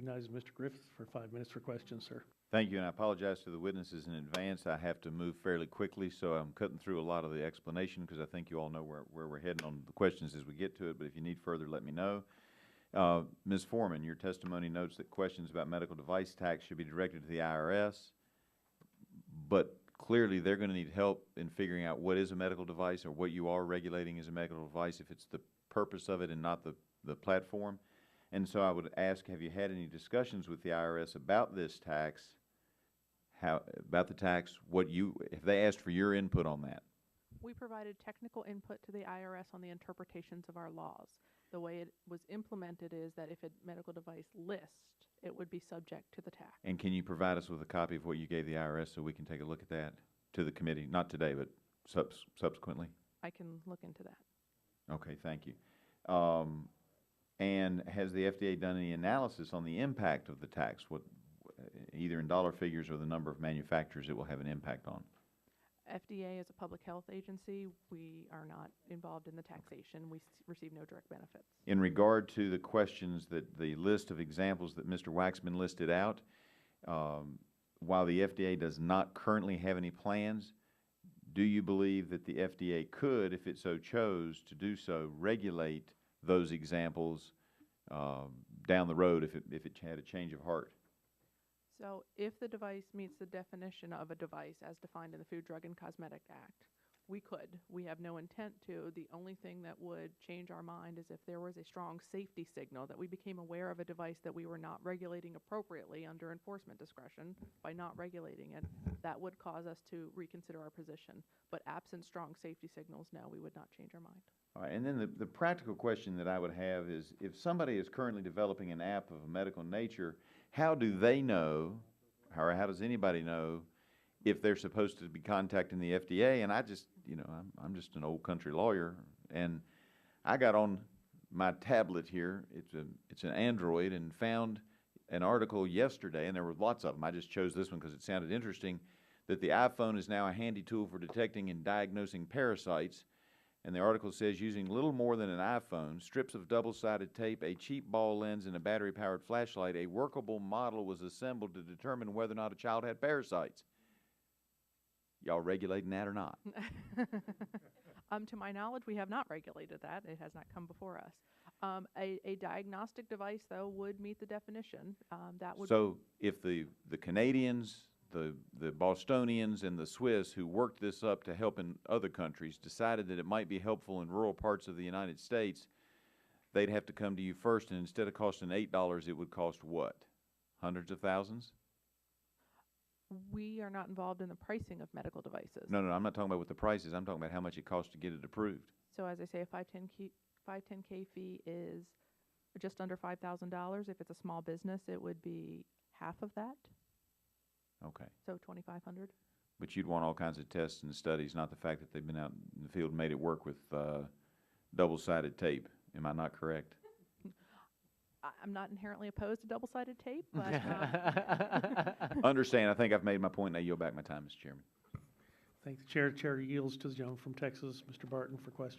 Recognize Mr. Griffith for 5 minutes for questions, sir. Thank you, and I apologize to the witnesses in advance. I have to move fairly quickly, so I'm cutting through a lot of the explanation because I think you all know where we're heading on the questions as we get to it, but if you need further, let me know. Ms. Foreman, your testimony notes that questions about medical device tax should be directed to the IRS, but clearly they're going to need help in figuring out what is a medical device or what you are regulating as a medical device if it's the purpose of it and not the platform. And so I would ask, have you had any discussions with the IRS about this tax, about the tax, if they asked for your input on that? We provided technical input to the IRS on the interpretations of our laws. The way it was implemented is that if a medical device lists, it would be subject to the tax. And can you provide us with a copy of what you gave the IRS so we can take a look at that to the committee? Not today, but subsequently? I can look into that. Okay, thank you. And has the FDA done any analysis on the impact of the tax, either in dollar figures or the number of manufacturers it will have an impact on? FDA is a public health agency. We are not involved in the taxation. We receive no direct benefits. In regard to the questions the list of examples that Mr. Waxman listed out, while the FDA does not currently have any plans, do you believe that the FDA could, if it so chose to do so, regulate those examples down the road if it had a change of heart? So if the device meets the definition of a device as defined in the Food, Drug, and Cosmetic Act, we could. We have no intent to. The only thing that would change our mind is if there was a strong safety signal that we became aware of a device that we were not regulating appropriately under enforcement discretion by not regulating it. That would cause us to reconsider our position. But absent strong safety signals, no, we would not change our mind. All right, and then the practical question that I would have is, if somebody is currently developing an app of a medical nature, how do they know, or how does anybody know, if they're supposed to be contacting the FDA? And I just, I'm just an old country lawyer, and I got on my tablet here, it's an Android, and found an article yesterday, and there were lots of them. I just chose this one because it sounded interesting, that the iPhone is now a handy tool for detecting and diagnosing parasites. And the article says, using little more than an iPhone, strips of double-sided tape, a cheap ball lens, and a battery-powered flashlight, a workable model was assembled to determine whether or not a child had parasites. Y'all regulating that or not? To my knowledge, we have not regulated that. It has not come before us. A diagnostic device, though, would meet the definition. So if the Canadians, the Bostonians, and the Swiss who worked this up to help in other countries decided that it might be helpful in rural parts of the United States, they'd have to come to you first, and instead of costing $8, it would cost what? Hundreds of thousands? We are not involved in the pricing of medical devices. No, I'm not talking about what the price is. I'm talking about how much it costs to get it approved. So as I say, a 510K fee is just under $5,000. If it's a small business, it would be half of that. Okay. So $2,500. But you'd want all kinds of tests and studies, not the fact that they've been out in the field and made it work with double-sided tape. Am I not correct? I'm not inherently opposed to double-sided tape, but Understand. I think I've made my point. Now yield back my time, Mr. Chairman. Thank the chair. The chair yields to the gentleman from Texas, Mr. Barton, for questions.